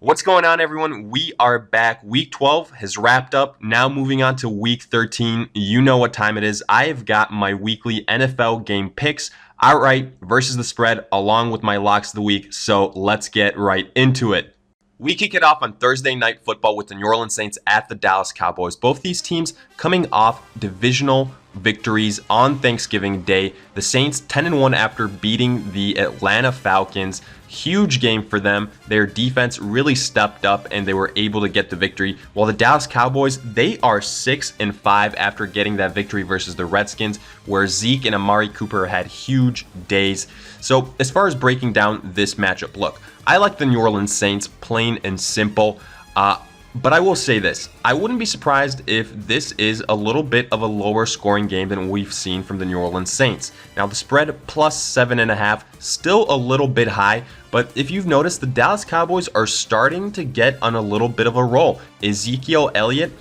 What's going on, everyone? We are back. Week 12 has wrapped up. Now moving on to week 13. You know what time it is. I have got my weekly NFL game picks, outright versus the spread, along with my locks of the week. So let's get right into it. We kick it off on Thursday Night Football with the New Orleans Saints at the Dallas Cowboys. Both these teams coming off divisional victories on Thanksgiving Day. The Saints 10-1 after beating the Atlanta Falcons. Huge game for them. Their defense really stepped up and they were able to get the victory. While the Dallas Cowboys, they are 6-5 after getting that victory versus the Redskins, where Zeke and Amari Cooper had huge days. So as far as breaking down this matchup, look, I like the New Orleans Saints, plain and simple. But I will say this, I wouldn't be surprised if this is a little bit of a lower scoring game than we've seen from the New Orleans Saints. Now the spread plus 7.5, still a little bit high, but if you've noticed, the Dallas Cowboys are starting to get on a little bit of a roll. Ezekiel Elliott,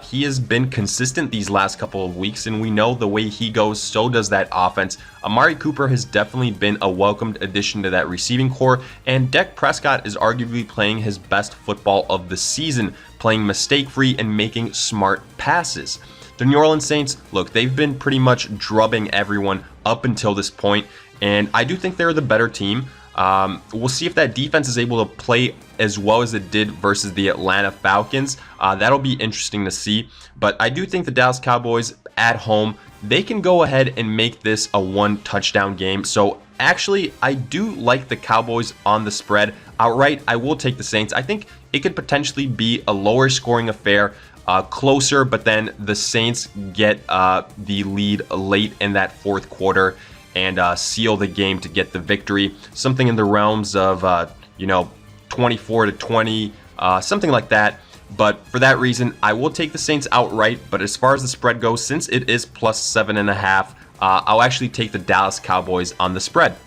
he has been consistent these last couple of weeks, and we know the way he goes, so does that offense. Amari Cooper has definitely been a welcomed addition to that receiving core, and Dak Prescott is arguably playing his best football of the season, playing mistake-free and making smart passes. The New Orleans Saints, look, they've been pretty much drubbing everyone up until this point, and I do think they're the better team. We'll see if that defense is able to play as well as it did versus the Atlanta Falcons. That'll be interesting to see. But I do think the Dallas Cowboys at home, they can go ahead and make this a one-touchdown game. So actually, I do like the Cowboys on the spread. Outright, I will take the Saints. I think it could potentially be a lower scoring affair, closer, but then the Saints get the lead late in that fourth quarter and seal the game to get the victory. Something in the realms of, 24-20, something like that. But for that reason, I will take the Saints outright. But as far as the spread goes, since it is plus 7.5, I'll actually take the Dallas Cowboys on the spread.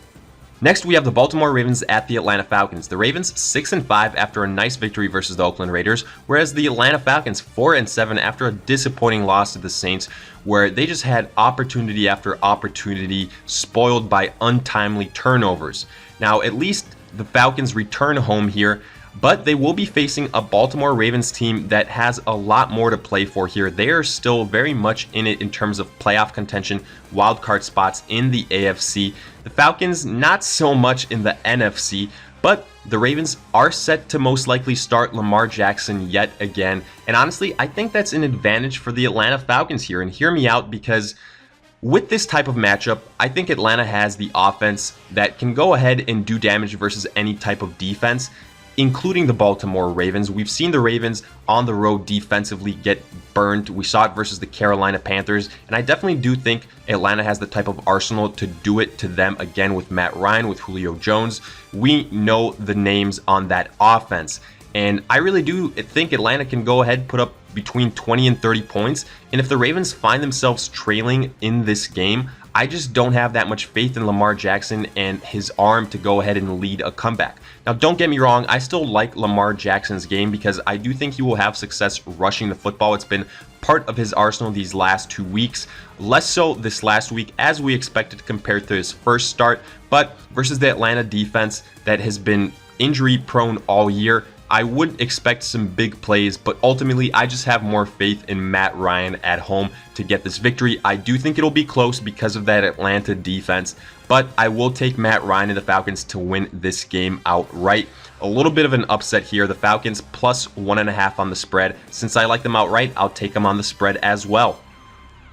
Next, we have the Baltimore Ravens at the Atlanta Falcons. The Ravens 6-5 after a nice victory versus the Oakland Raiders, whereas the Atlanta Falcons 4-7 after a disappointing loss to the Saints, where they just had opportunity after opportunity spoiled by untimely turnovers. Now, at least the Falcons return home here, but they will be facing a Baltimore Ravens team that has a lot more to play for here. They are still very much in it in terms of playoff contention, wildcard spots in the AFC. The Falcons not so much in the NFC, but the Ravens are set to most likely start Lamar Jackson yet again. And honestly, I think that's an advantage for the Atlanta Falcons here. And hear me out, because with this type of matchup, I think Atlanta has the offense that can go ahead and do damage versus any type of defense, including the Baltimore Ravens. We've seen the Ravens on the road defensively get burned. We saw it versus the Carolina Panthers, and I definitely do think Atlanta has the type of arsenal to do it to them again with Matt Ryan, with Julio Jones. We know the names on that offense, and I really do think Atlanta can go ahead, put up between 20 and 30 points, and if the Ravens find themselves trailing in this game, I just don't have that much faith in Lamar Jackson and his arm to go ahead and lead a comeback. Now, don't get me wrong, I still like Lamar Jackson's game because I do think he will have success rushing the football. It's been part of his arsenal these last 2 weeks, less so this last week as we expected compared to his first start, but versus the Atlanta defense that has been injury prone all year, I would expect some big plays, but ultimately I just have more faith in Matt Ryan at home to get this victory. I do think it'll be close because of that Atlanta defense, but I will take Matt Ryan and the Falcons to win this game outright. A little bit of an upset here. The Falcons plus 1.5 on the spread. Since I like them outright, I'll take them on the spread as well.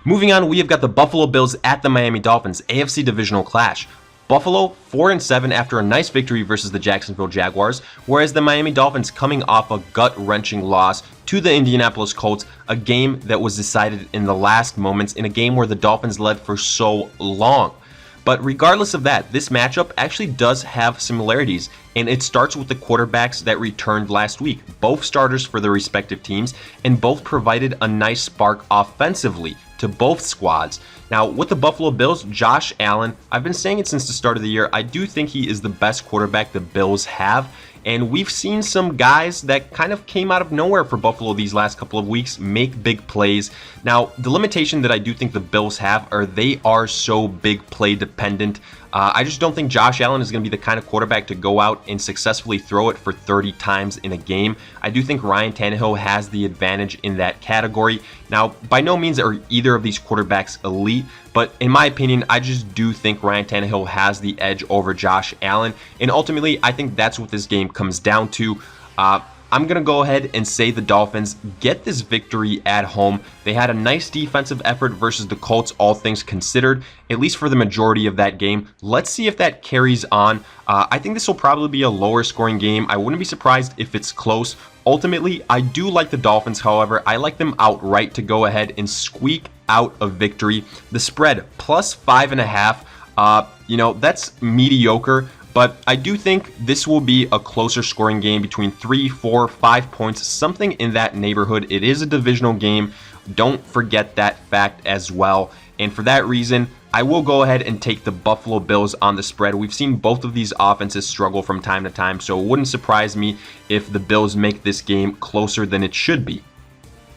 Moving on, we have got the Buffalo Bills at the Miami Dolphins, AFC divisional clash. Buffalo 4-7 after a nice victory versus the Jacksonville Jaguars, whereas the Miami Dolphins coming off a gut-wrenching loss to the Indianapolis Colts, a game that was decided in the last moments in a game where the Dolphins led for so long. But regardless of that, this matchup actually does have similarities, and it starts with the quarterbacks that returned last week, both starters for their respective teams, and both provided a nice spark offensively to both squads. Now, with the Buffalo Bills, Josh Allen, I've been saying it since the start of the year, I do think he is the best quarterback the Bills have, and we've seen some guys that kind of came out of nowhere for Buffalo these last couple of weeks make big plays. Now, the limitation that I do think the Bills have are they are so big play dependent. I just don't think Josh Allen is going to be the kind of quarterback to go out and successfully throw it for 30 times in a game. I do think Ryan Tannehill has the advantage in that category. Now, by no means are either of these quarterbacks elite, but in my opinion, I just do think Ryan Tannehill has the edge over Josh Allen. And ultimately, I think that's what this game comes down to. I'm going to go ahead and say the Dolphins get this victory at home. They had a nice defensive effort versus the Colts, all things considered, at least for the majority of that game. Let's see if that carries on. I think this will probably be a lower scoring game. I wouldn't be surprised if it's close. Ultimately, I do like the Dolphins, however. I like them outright to go ahead and squeak out a victory. The spread, plus 5.5, that's mediocre. But I do think this will be a closer scoring game between 3, 4, 5 points, something in that neighborhood. It is a divisional game. Don't forget that fact as well. And for that reason, I will go ahead and take the Buffalo Bills on the spread. We've seen both of these offenses struggle from time to time, so it wouldn't surprise me if the Bills make this game closer than it should be.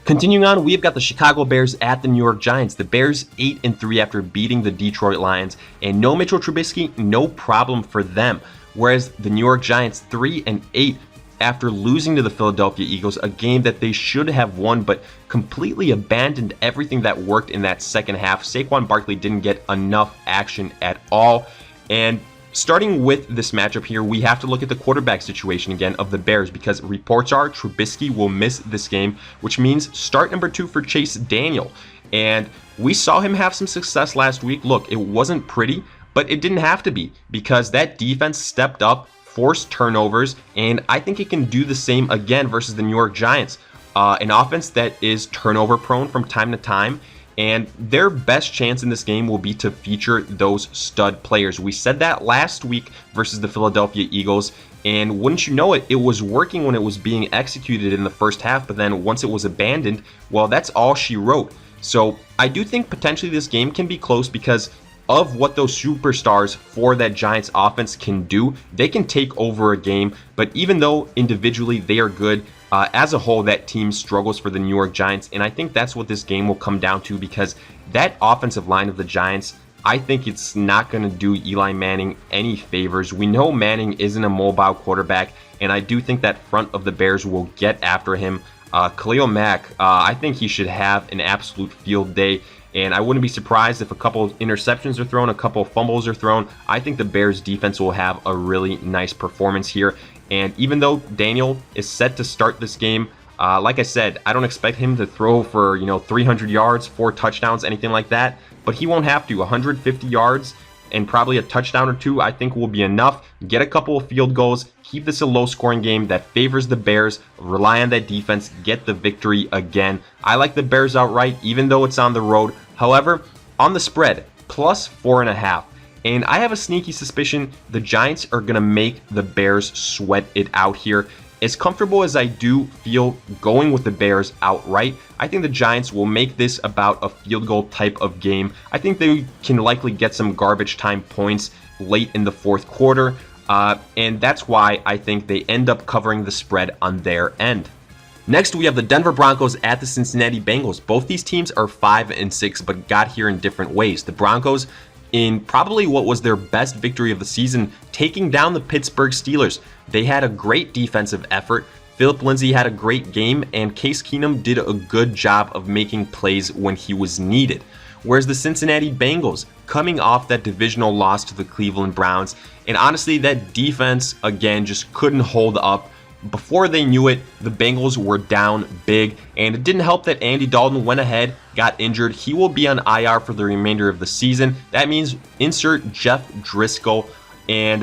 Continuing on, we've got the Chicago Bears at the New York Giants. The Bears 8-3 after beating the Detroit Lions, and no Mitchell Trubisky, no problem for them. Whereas the New York Giants 3-8 after losing to the Philadelphia Eagles, a game that they should have won, but completely abandoned everything that worked in that second half. Saquon Barkley didn't get enough action at all, and starting with this matchup here, we have to look at the quarterback situation again of the Bears, because reports are Trubisky will miss this game, which means start number 2 for Chase Daniel. And we saw him have some success last week. Look, it wasn't pretty, but it didn't have to be, because that defense stepped up, forced turnovers, and I think it can do the same again versus the New York Giants. An offense that is turnover prone from time to time, and their best chance in this game will be to feature those stud players. We said that last week versus the Philadelphia Eagles, and wouldn't you know it, it was working when it was being executed in the first half, but then once it was abandoned, well, that's all she wrote. So I do think potentially this game can be close because of what those superstars for that Giants offense can do. They can take over a game, but even though individually they are good, as a whole, that team struggles for the New York Giants, and I think that's what this game will come down to, because that offensive line of the Giants, I think it's not going to do Eli Manning any favors. We know Manning isn't a mobile quarterback, and I do think that front of the Bears will get after him. Khalil Mack, I think he should have an absolute field day, and I wouldn't be surprised if a couple of interceptions are thrown, a couple of fumbles are thrown. I think the Bears defense will have a really nice performance here. And even though Daniel is set to start this game, like I said, I don't expect him to throw for 300 yards, 4 touchdowns, anything like that. But he won't have to. 150 yards and probably a touchdown or 2, I think, will be enough. Get a couple of field goals, keep this a low-scoring game that favors the Bears, rely on that defense, get the victory again. I like the Bears outright, even though it's on the road. However, on the spread, plus 4.5. And I have a sneaky suspicion the Giants are going to make the Bears sweat it out here. As comfortable as I do feel going with the Bears outright, I think the Giants will make this about a field goal type of game. I think they can likely get some garbage time points late in the fourth quarter. And that's why I think they end up covering the spread on their end. Next, we have the Denver Broncos at the Cincinnati Bengals. Both these teams are 5-6, but got here in different ways. The Broncos, in probably what was their best victory of the season, taking down the Pittsburgh Steelers. They had a great defensive effort. Philip Lindsay had a great game, and Case Keenum did a good job of making plays when he was needed. Whereas the Cincinnati Bengals, coming off that divisional loss to the Cleveland Browns, and honestly, that defense, again, just couldn't hold up. Before they knew it, the Bengals were down big, and it didn't help that Andy Dalton went ahead, got injured. He will be on IR for the remainder of the season. That means insert Jeff Driscoll, and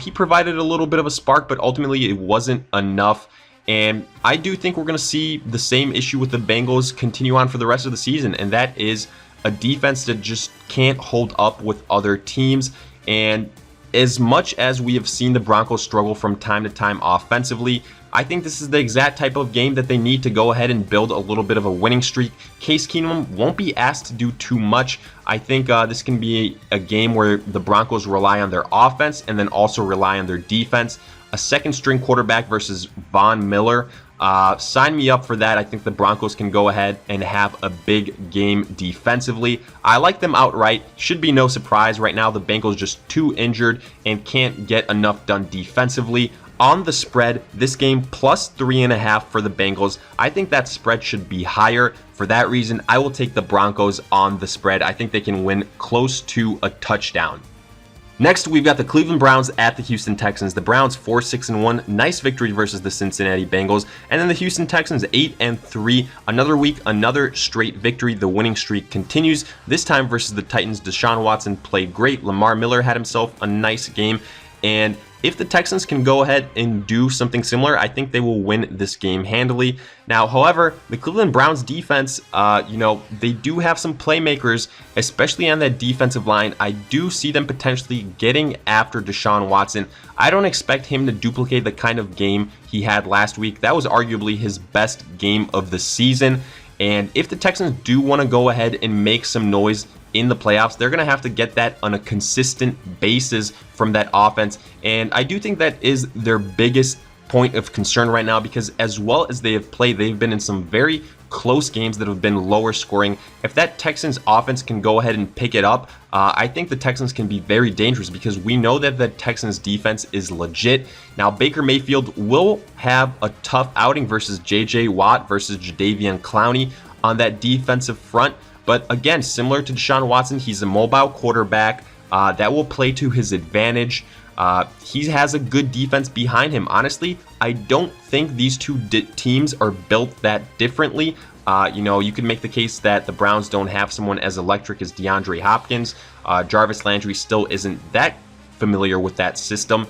he provided a little bit of a spark, but ultimately it wasn't enough. And I do think we're going to see the same issue with the Bengals continue on for the rest of the season, and that is a defense that just can't hold up with other teams. And as much as we have seen the Broncos struggle from time to time offensively, I think this is the exact type of game that they need to go ahead and build a little bit of a winning streak. Case Keenum won't be asked to do too much. I think this can be a game where the Broncos rely on their offense and then also rely on their defense. A second string quarterback versus Von Miller. Sign me up for that. I think the Broncos can go ahead and have a big game defensively. I like them outright. Should be no surprise. Right now, the Bengals just too injured and can't get enough done defensively. On the spread, this game plus 3.5 for the Bengals. I think that spread should be higher. For that reason, I will take the Broncos on the spread. I think they can win close to a touchdown. Next, we've got the Cleveland Browns at the Houston Texans. The Browns 4-6-1, nice victory versus the Cincinnati Bengals. And then the Houston Texans 8-3, another week, another straight victory. The winning streak continues, this time versus the Titans. Deshaun Watson played great. Lamar Miller had himself a nice game. And if the Texans can go ahead and do something similar, I think they will win this game handily. Now, however, the Cleveland Browns defense, they do have some playmakers, especially on that defensive line. I do see them potentially getting after Deshaun Watson. I don't expect him to duplicate the kind of game he had last week. That was arguably his best game of the season. And if the Texans do want to go ahead and make some noise in the playoffs, they're going to have to get that on a consistent basis from that offense. And I do think that is their biggest point of concern right now, because as well as they have played, they've been in some very close games that have been lower scoring. If that Texans offense can go ahead and pick it up, I think the Texans can be very dangerous, because we know that the Texans defense is legit. Now, Baker Mayfield will have a tough outing versus J.J. Watt versus Jadeveon Clowney on that defensive front. But again, similar to Deshaun Watson, he's a mobile quarterback that will play to his advantage. He has a good defense behind him. Honestly, I don't think these two teams are built that differently. You can make the case that the Browns don't have someone as electric as DeAndre Hopkins. Jarvis Landry still isn't that familiar with that system.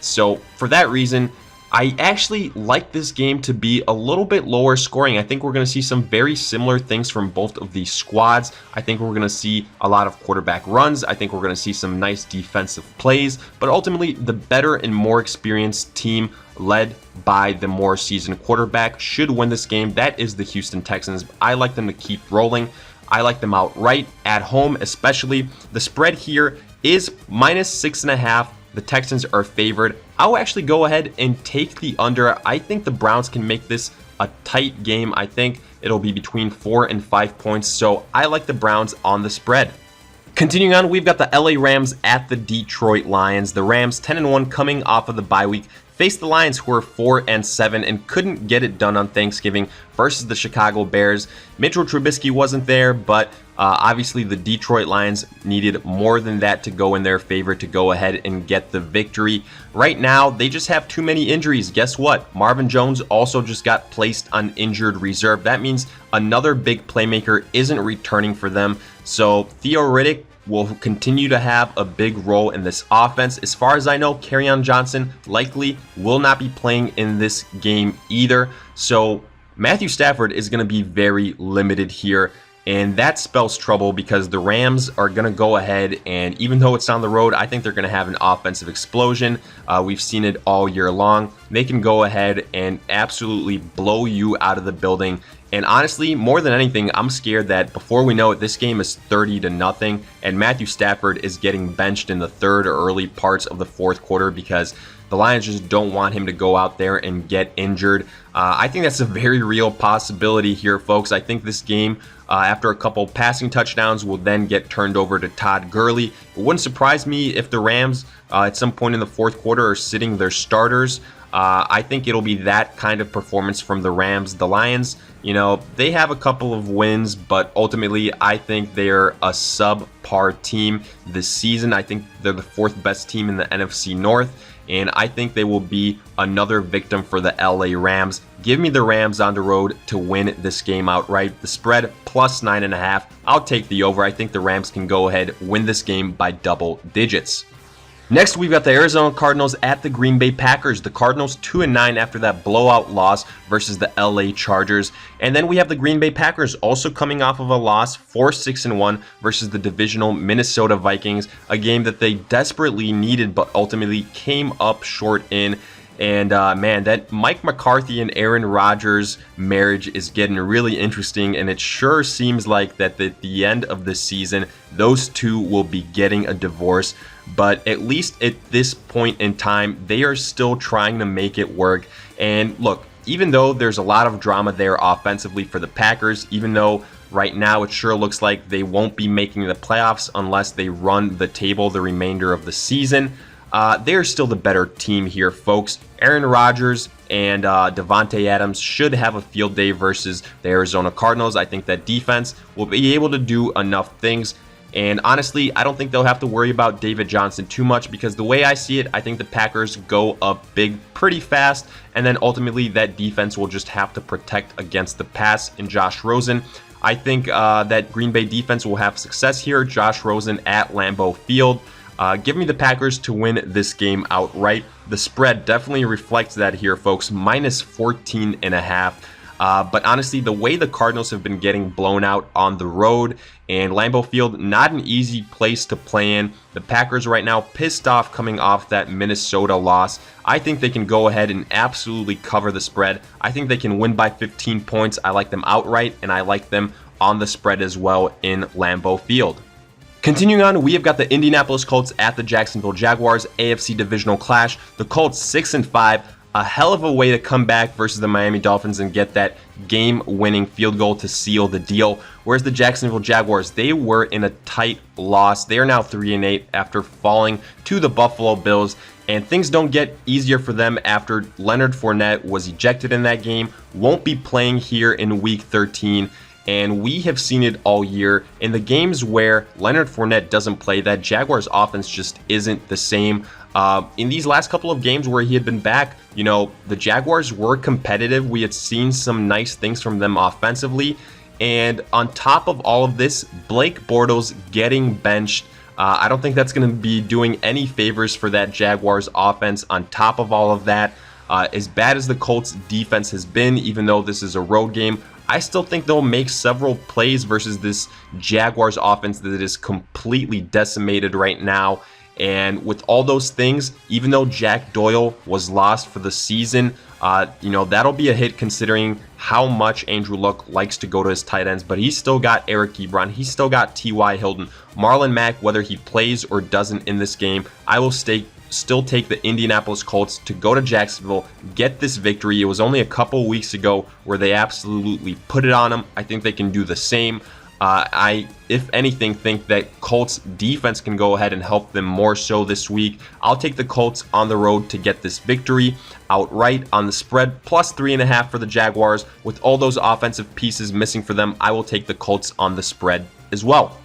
So for that reason, I actually like this game to be a little bit lower scoring. I think we're going to see some very similar things from both of these squads. I think we're going to see a lot of quarterback runs. I think we're going to see some nice defensive plays. But ultimately, the better and more experienced team led by the more seasoned quarterback should win this game. That is the Houston Texans. I like them to keep rolling. I like them outright at home, especially. The spread here is -6.5. The Texans are favored. I'll actually go ahead and take the under. I think the Browns can make this a tight game. I think it'll be between 4 and 5 points. So I like the Browns on the spread. Continuing on, we've got the LA Rams at the Detroit Lions. The Rams 10-1 coming off of the bye week faced the Lions, who were 4-7 and couldn't get it done on Thanksgiving versus the Chicago Bears. Mitchell Trubisky wasn't there, but obviously the Detroit Lions needed more than that to go in their favor to go ahead and get the victory. Right now, they just have too many injuries. Guess what? Marvin Jones also just got placed on injured reserve. That means another big playmaker isn't returning for them. So Theo Riddick will continue to have a big role in this offense. As far as I know, Kerryon Johnson likely will not be playing in this game either. So Matthew Stafford is going to be very limited here. And that spells trouble, because the Rams are going to go ahead, and even though it's on the road, I think they're going to have an offensive explosion. We've seen it all year long. They can go ahead and absolutely blow you out of the building. And honestly, more than anything, I'm scared that before we know it, this game is 30-0, and Matthew Stafford is getting benched in the third or early parts of the fourth quarter, because the Lions just don't want him to go out there and get injured. I think that's a very real possibility here, folks. I think this game, after a couple passing touchdowns, will then get turned over to Todd Gurley. It wouldn't surprise me if the Rams, at some point in the fourth quarter, are sitting their starters. I think it'll be that kind of performance from the Rams. The Lions, they have a couple of wins, but ultimately I think they're a subpar team this season. I think they're the fourth best team in the NFC North, and I think they will be another victim for the LA Rams. Give me the Rams on the road to win this game outright. The spread plus 9.5. I'll take the over. I think the Rams can go ahead, win this game by double digits. Next, we've got the Arizona Cardinals at the Green Bay Packers. The Cardinals 2-9 after that blowout loss versus the LA Chargers. And then we have the Green Bay Packers also coming off of a loss, 4-6-1 versus the divisional Minnesota Vikings, a game that they desperately needed but ultimately came up short in. And man, that Mike McCarthy and Aaron Rodgers marriage is getting really interesting, and it sure seems like that at the end of the season, those two will be getting a divorce. But at least at this point in time, they are still trying to make it work. And look, even though there's a lot of drama there offensively for the Packers, even though right now it sure looks like they won't be making the playoffs unless they run the table the remainder of the season, they're still the better team here, folks. Aaron Rodgers and Devontae Adams should have a field day versus the Arizona Cardinals. I think that defense will be able to do enough things. And honestly, I don't think they'll have to worry about David Johnson too much, because the way I see it, I think the Packers go up big pretty fast, and then ultimately that defense will just have to protect against the pass in Josh Rosen. I think that Green Bay defense will have success here. Josh Rosen at Lambeau Field. Give me the Packers to win this game outright. The spread definitely reflects that here, folks. Minus 14.5. But honestly, the way the Cardinals have been getting blown out on the road, and Lambeau Field, not an easy place to play in. The Packers right now pissed off coming off that Minnesota loss. I think they can go ahead and absolutely cover the spread. I think they can win by 15 points. I like them outright, and I like them on the spread as well in Lambeau Field. Continuing on, we have got the Indianapolis Colts at the Jacksonville Jaguars, AFC divisional clash. The Colts 6-5. A hell of a way to come back versus the Miami Dolphins and get that game-winning field goal to seal the deal. Whereas the Jacksonville Jaguars, they were in a tight loss. They are now 3-8 after falling to the Buffalo Bills. And things don't get easier for them after Leonard Fournette was ejected in that game. Won't be playing here in Week 13. And we have seen it all year. In the games where Leonard Fournette doesn't play, that Jaguars offense just isn't the same. In these last couple of games where he had been back, you know, the Jaguars were competitive. We had seen some nice things from them offensively. And on top of all of this, Blake Bortles getting benched. I don't think that's going to be doing any favors for that Jaguars offense. On top of all of that, as bad as the Colts defense has been, even though this is a road game, I still think they'll make several plays versus this Jaguars offense that is completely decimated right now. And with all those things, even though Jack Doyle was lost for the season, you know, that'll be a hit considering how much Andrew Luck likes to go to his tight ends. But he's still got Eric Ebron. He's still got T.Y. Hilton. Marlon Mack, whether he plays or doesn't in this game, I will still take the Indianapolis Colts to go to Jacksonville, get this victory. It was only a couple weeks ago where they absolutely put it on them. I think they can do the same. I, if anything, think that Colts defense can go ahead and help them more so this week. I'll take the Colts on the road to get this victory outright on the spread, plus 3.5 for the Jaguars. With all those offensive pieces missing for them, I will take the Colts on the spread as well.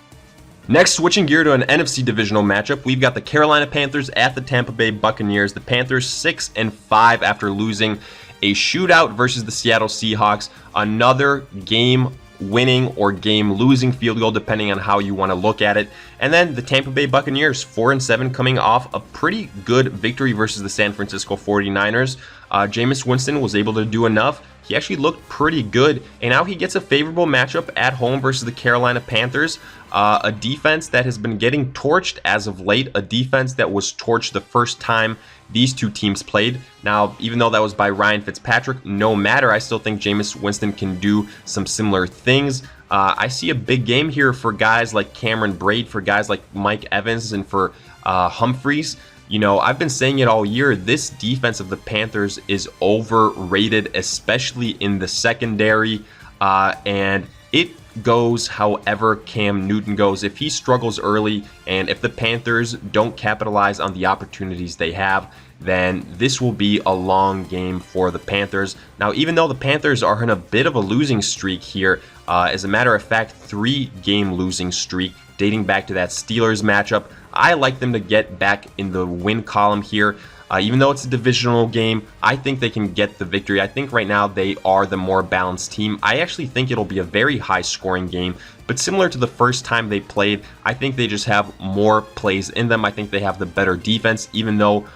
Next, switching gear to an NFC divisional matchup, we've got the Carolina Panthers at the Tampa Bay Buccaneers. The Panthers 6-5 after losing a shootout versus the Seattle Seahawks. Another game-winning or game-losing field goal, depending on how you want to look at it. And then the Tampa Bay Buccaneers 4-7, coming off a pretty good victory versus the San Francisco 49ers. Jameis Winston was able to do enough. He actually looked pretty good, and now he gets a favorable matchup at home versus the Carolina Panthers, a defense that has been getting torched as of late, a defense that was torched the first time these two teams played. Now, even though that was by Ryan Fitzpatrick, no matter, I still think Jameis Winston can do some similar things. I see a big game here for guys like Cameron Brate, for guys like Mike Evans, and for Humphreys. You know, I've been saying it all year, this defense of the Panthers is overrated, especially in the secondary, and it goes however Cam Newton goes. If he struggles early, and if the Panthers don't capitalize on the opportunities they have, then this will be a long game for the Panthers. Now, even though the Panthers are in a bit of a losing streak here, as a matter of fact, 3-game losing streak dating back to that Steelers matchup, I like them to get back in the win column here. Even though it's a divisional game, I think they can get the victory. I think right now they are the more balanced team. I actually think it'll be a very high-scoring game, but similar to the first time they played, I think they just have more plays in them. I think they have the better defense, even though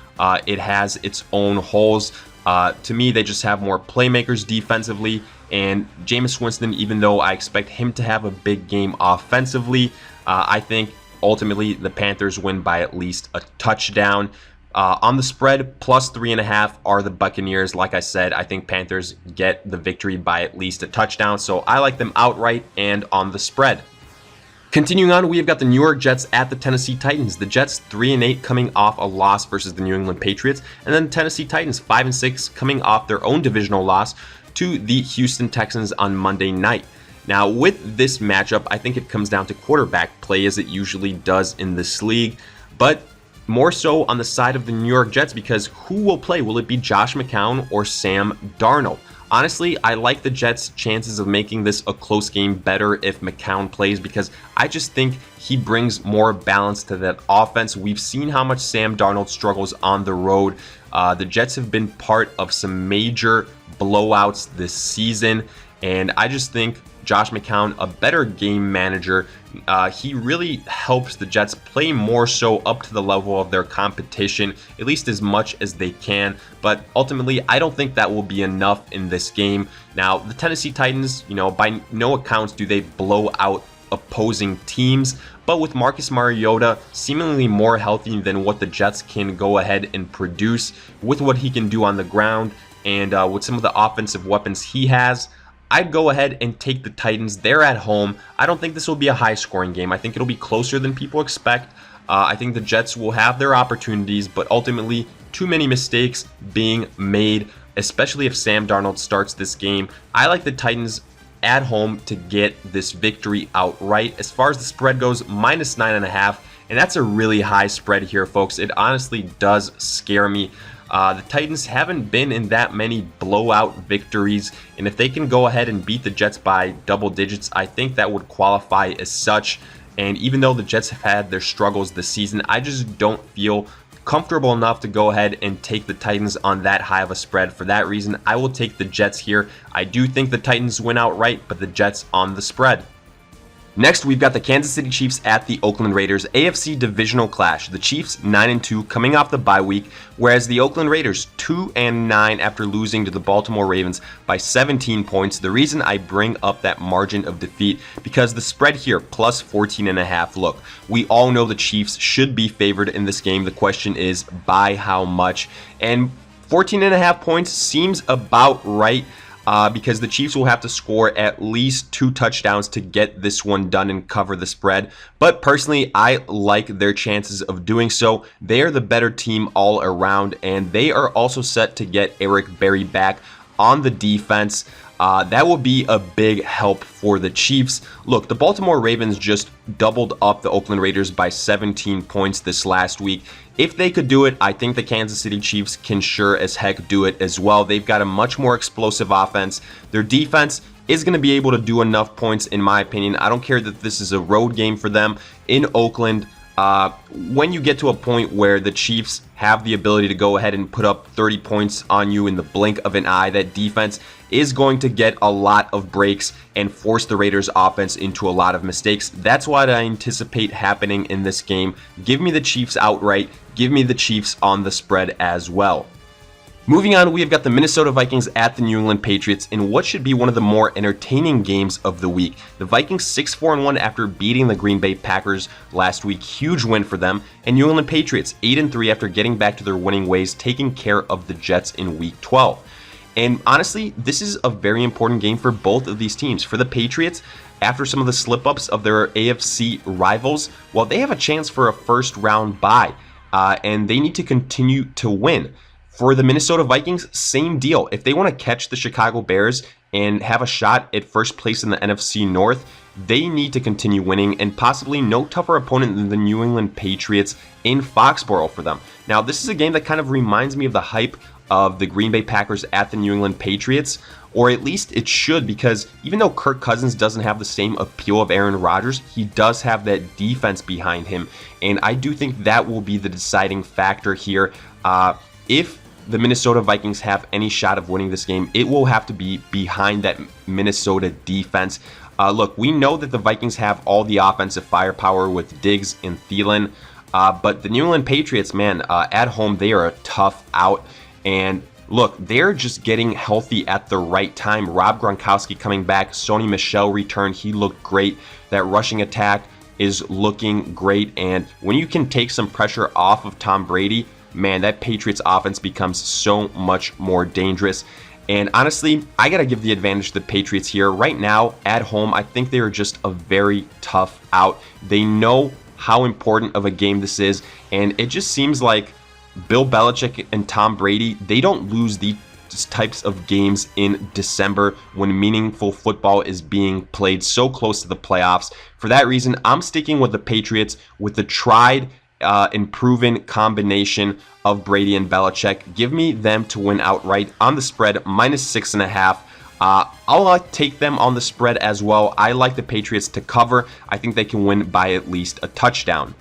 it has its own holes. To me, they just have more playmakers defensively, and Jameis Winston, even though I expect him to have a big game offensively, I think ultimately the Panthers win by at least a touchdown. On the spread, plus 3.5 are the Buccaneers. Like I said, I think Panthers get the victory by at least a touchdown, so I like them outright and on the spread. Continuing on, we have got the New York Jets at the Tennessee Titans. The Jets 3-8 coming off a loss versus the New England Patriots, and then the Tennessee Titans 5-6 coming off their own divisional loss to the Houston Texans on Monday night. Now, with this matchup, I think it comes down to quarterback play as it usually does in this league, but more so on the side of the New York Jets because who will play? Will it be Josh McCown or Sam Darnold? Honestly, I like the Jets' chances of making this a close game better if McCown plays because I just think he brings more balance to that offense. We've seen how much Sam Darnold struggles on the road. The Jets have been part of some major blowouts this season, and I just think Josh McCown, a better game manager, he really helps the Jets play more so up to the level of their competition, at least as much as they can. But ultimately, I don't think that will be enough in this game. Now, the Tennessee Titans, by no accounts do they blow out opposing teams, but with Marcus Mariota seemingly more healthy than what the Jets can go ahead and produce with what he can do on the ground and with some of the offensive weapons he has, I'd go ahead and take the Titans. They're at home. I don't think this will be a high-scoring game. I think it'll be closer than people expect. I think the Jets will have their opportunities, but ultimately, too many mistakes being made, especially if Sam Darnold starts this game. I like the Titans at home to get this victory outright. As far as the spread goes, -9.5, and that's a really high spread here, folks. It honestly does scare me. The Titans haven't been in that many blowout victories, and if they can go ahead and beat the Jets by double digits, I think that would qualify as such. And even though the Jets have had their struggles this season, I just don't feel comfortable enough to go ahead and take the Titans on that high of a spread. For that reason, I will take the Jets here. I do think the Titans win outright, but the Jets on the spread. Next, we've got the Kansas City Chiefs at the Oakland Raiders, AFC divisional clash. The Chiefs 9-2 coming off the bye week, whereas the Oakland Raiders 2-9 after losing to the Baltimore Ravens by 17 points. The reason I bring up that margin of defeat because the spread here plus 14.5. Look, we all know the Chiefs should be favored in this game. The question is by how much? And 14.5 points seems about right. Because the Chiefs will have to score at least 2 touchdowns to get this one done and cover the spread. But personally, I like their chances of doing so. They are the better team all around, and they are also set to get Eric Berry back on the defense. That will be a big help for the Chiefs. Look, the Baltimore Ravens just doubled up the Oakland Raiders by 17 points this last week. If they could do it, I think the Kansas City Chiefs can sure as heck do it as well. They've got a much more explosive offense. Their defense is going to be able to do enough points, in my opinion. I don't care that this is a road game for them in Oakland. When you get to a point where the Chiefs have the ability to go ahead and put up 30 points on you in the blink of an eye, that defense is going to get a lot of breaks and force the Raiders offense into a lot of mistakes. That's what I anticipate happening in this game. Give me the Chiefs outright. Give me the Chiefs on the spread as well. Moving on, we have got the Minnesota Vikings at the New England Patriots in what should be one of the more entertaining games of the week. The Vikings 6-4-1 after beating the Green Bay Packers last week. Huge win for them. And New England Patriots 8-3 after getting back to their winning ways, taking care of the Jets in Week 12. And honestly, this is a very important game for both of these teams. For the Patriots, after some of the slip-ups of their AFC rivals, well, they have a chance for a first-round bye, and they need to continue to win. For the Minnesota Vikings, same deal. If they want to catch the Chicago Bears and have a shot at first place in the NFC North, they need to continue winning, and possibly no tougher opponent than the New England Patriots in Foxborough for them. Now, this is a game that kind of reminds me of the hype of the Green Bay Packers at the New England Patriots, or at least it should, because even though Kirk Cousins doesn't have the same appeal of Aaron Rodgers, he does have that defense behind him, and I do think that will be the deciding factor here. If the Minnesota Vikings have any shot of winning this game, it will have to be behind that Minnesota defense. Look, we know that the Vikings have all the offensive firepower with Diggs and Thielen, but the New England Patriots, man, at home, they are a tough out. And look, they're just getting healthy at the right time. Rob Gronkowski coming back. Sony Michel returned. He looked great. That rushing attack is looking great. And when you can take some pressure off of Tom Brady, man, that Patriots offense becomes so much more dangerous. And honestly, I got to give the advantage to the Patriots here. Right now, at home, I think they are just a very tough out. They know how important of a game this is, and it just seems like Bill Belichick and Tom Brady, they don't lose these types of games in December when meaningful football is being played so close to the playoffs. For that reason, I'm sticking with the Patriots with the tried and proven combination of Brady and Belichick. Give me them to win outright on the spread, -6.5. I'll take them on the spread as well. I like the Patriots to cover. I think they can win by at least a touchdown.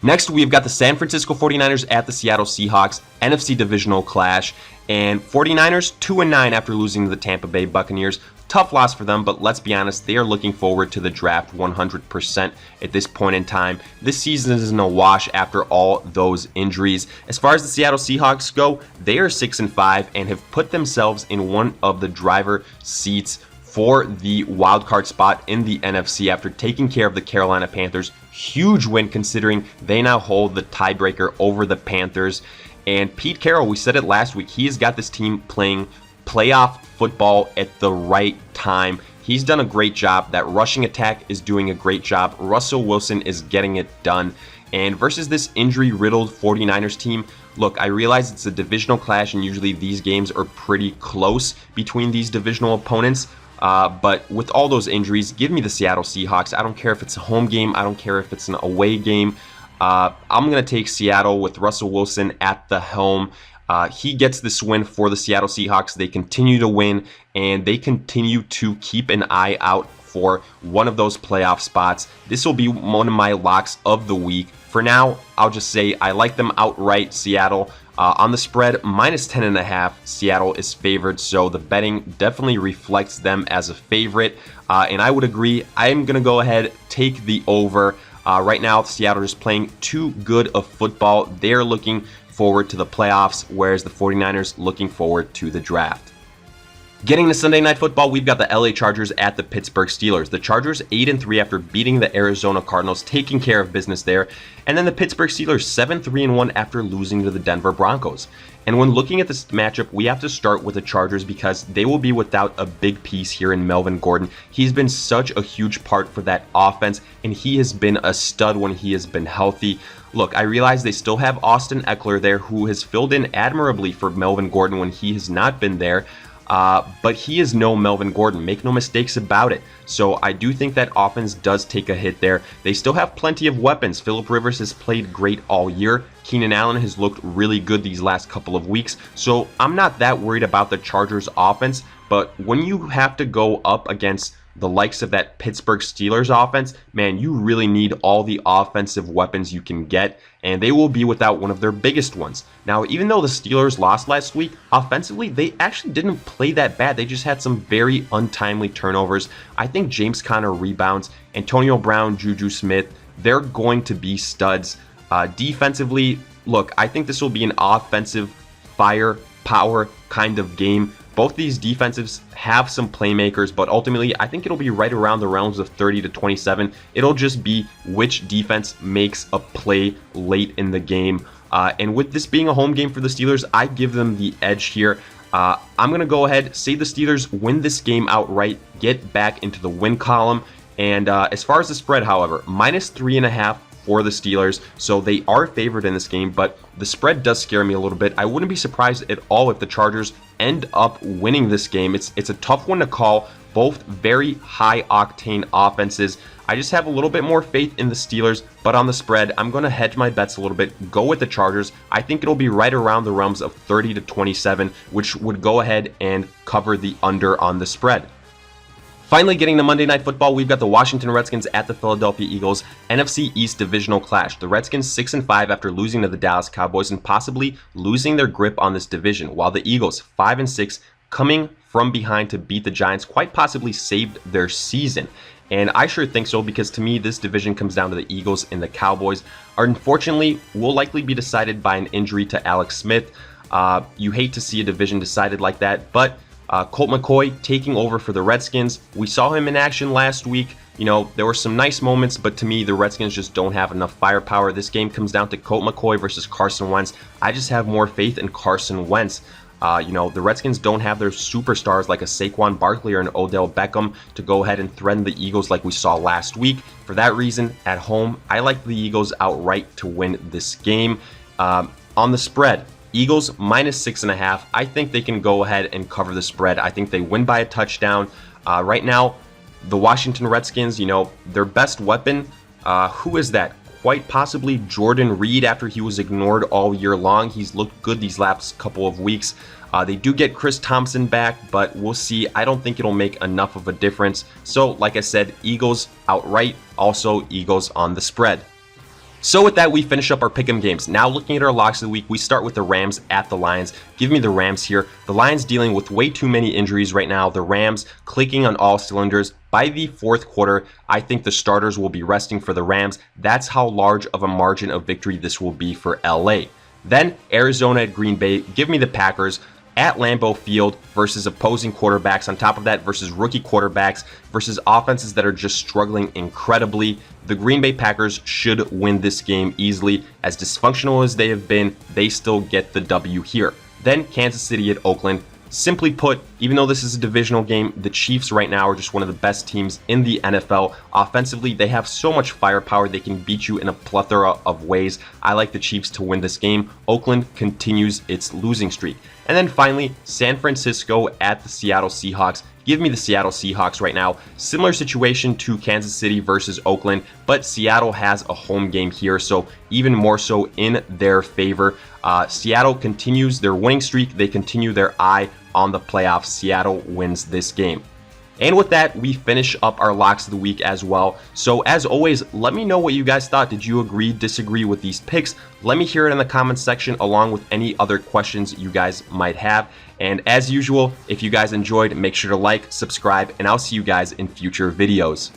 Next, we've got the San Francisco 49ers at the Seattle Seahawks, NFC divisional clash. And 49ers 2-9 after losing to the Tampa Bay Buccaneers. Tough loss for them, but let's be honest, they are looking forward to the draft 100% at this point in time. This season isn't a wash after all those injuries. As far as the Seattle Seahawks go, they are 6-5 and have put themselves in one of the driver seats for the wildcard spot in the NFC after taking care of the Carolina Panthers. Huge win considering they now hold the tiebreaker over the Panthers. And Pete Carroll, we said it last week, he has got this team playing playoff football at the right time. He's done a great job. That rushing attack is doing a great job. Russell Wilson is getting it done. And versus this injury-riddled 49ers team, look, I realize it's a divisional clash, and usually these games are pretty close between these divisional opponents. But with all those injuries, give me the Seattle Seahawks. I don't care if it's a home game. I don't care if it's an away game. I'm going to take Seattle with Russell Wilson at the helm. He gets this win for the Seattle Seahawks. They continue to win, and they continue to keep an eye out for one of those playoff spots. This will be one of my locks of the week. For now, I'll just say I like them outright, Seattle. On the spread, -10.5, Seattle is favored, so the betting definitely reflects them as a favorite. And I would agree. I'm going to go ahead, take the over. Right now, Seattle is playing too good of football. They're looking forward to the playoffs, whereas the 49ers looking forward to the draft. Getting to Sunday Night Football, we've got the LA Chargers at the Pittsburgh Steelers. The Chargers 8-3 after beating the Arizona Cardinals, taking care of business there. And then the Pittsburgh Steelers 7-3-1 after losing to the Denver Broncos. And when looking at this matchup, we have to start with the Chargers because they will be without a big piece here in Melvin Gordon. He's been such a huge part for that offense, and he has been a stud when he has been healthy. Look, I realize they still have Austin Eckler there, who has filled in admirably for Melvin Gordon when he has not been there. But he is no Melvin Gordon. Make no mistakes about it. So I do think that offense does take a hit there. They still have plenty of weapons. Phillip Rivers has played great all year. Keenan Allen has looked really good these last couple of weeks. So I'm not that worried about the Chargers offense. But when you have to go up against the likes of that Pittsburgh Steelers offense, man, you really need all the offensive weapons you can get, and they will be without one of their biggest ones. Now, even though the Steelers lost last week, offensively, they actually didn't play that bad. They just had some very untimely turnovers. I think James Conner rebounds, Antonio Brown, Juju Smith, they're going to be studs. Defensively, look, I think this will be an offensive firepower kind of game. Both these defensives have some playmakers, but ultimately, I think it'll be right around the realms of 30-27. It'll just be which defense makes a play late in the game. And with this being a home game for the Steelers, I give them the edge here. I'm going to go ahead, say the Steelers win this game outright, get back into the win column. And as far as the spread, however, -3.5 for the Steelers, so they are favored in this game, but the spread does scare me a little bit. I wouldn't be surprised at all if the Chargers end up winning this game. It's a tough one to call. Both very high-octane offenses. I just have a little bit more faith in the Steelers, but on the spread, I'm going to hedge my bets a little bit, go with the Chargers. I think it'll be right around the realms of 30-27, which would go ahead and cover the under on the spread. Finally, getting to Monday Night Football, we've got the Washington Redskins at the Philadelphia Eagles, NFC East divisional clash. The Redskins 6-5 after losing to the Dallas Cowboys and possibly losing their grip on this division, while the Eagles 5-6 coming from behind to beat the Giants quite possibly saved their season. And I sure think so, because to me, this division comes down to the Eagles and the Cowboys. Unfortunately, will likely be decided by an injury to Alex Smith. You hate to see a division decided like that, but Colt McCoy taking over for the Redskins. We saw him in action last week. You know, there were some nice moments, but to me, the Redskins just don't have enough firepower. This game comes down to Colt McCoy versus Carson Wentz. I just have more faith in Carson Wentz. The Redskins don't have their superstars like a Saquon Barkley or an Odell Beckham to go ahead and threaten the Eagles like we saw last week. For that reason, at home, I like the Eagles outright to win this game. On the spread, Eagles -6.5. I think they can go ahead and cover the spread. I think they win by a touchdown. Right now, the Washington Redskins, their best weapon, who is that? Quite possibly Jordan Reed after he was ignored all year long. He's looked good these last couple of weeks. They do get Chris Thompson back, but we'll see. I don't think it'll make enough of a difference. So, like I said, Eagles outright, also Eagles on the spread. So with that, we finish up our pick'em games. Now looking at our locks of the week, we start with the Rams at the Lions. Give me the Rams here. The Lions dealing with way too many injuries right now. The Rams clicking on all cylinders. By the fourth quarter, I think the starters will be resting for the Rams. That's how large of a margin of victory this will be for LA. Then Arizona at Green Bay. Give me the Packers at Lambeau Field versus opposing quarterbacks. On top of that, versus rookie quarterbacks, versus offenses that are just struggling incredibly. The Green Bay Packers should win this game easily. As dysfunctional as they have been, they still get the W here. Then Kansas City at Oakland. Simply put, even though this is a divisional game, the Chiefs right now are just one of the best teams in the NFL. Offensively, they have so much firepower, they can beat you in a plethora of ways. I like the Chiefs to win this game. Oakland continues its losing streak. And then finally, San Francisco at the Seattle Seahawks. Give me the Seattle Seahawks right now. Similar situation to Kansas City versus Oakland, but Seattle has a home game here, so even more so in their favor. Seattle continues their winning streak. They continue their eye on the playoffs. Seattle wins this game. And with that, we finish up our locks of the week as well. So as always, let me know what you guys thought. Did you agree, disagree with these picks? Let me hear it in the comments section along with any other questions you guys might have. And as usual, if you guys enjoyed, make sure to like, subscribe, and I'll see you guys in future videos.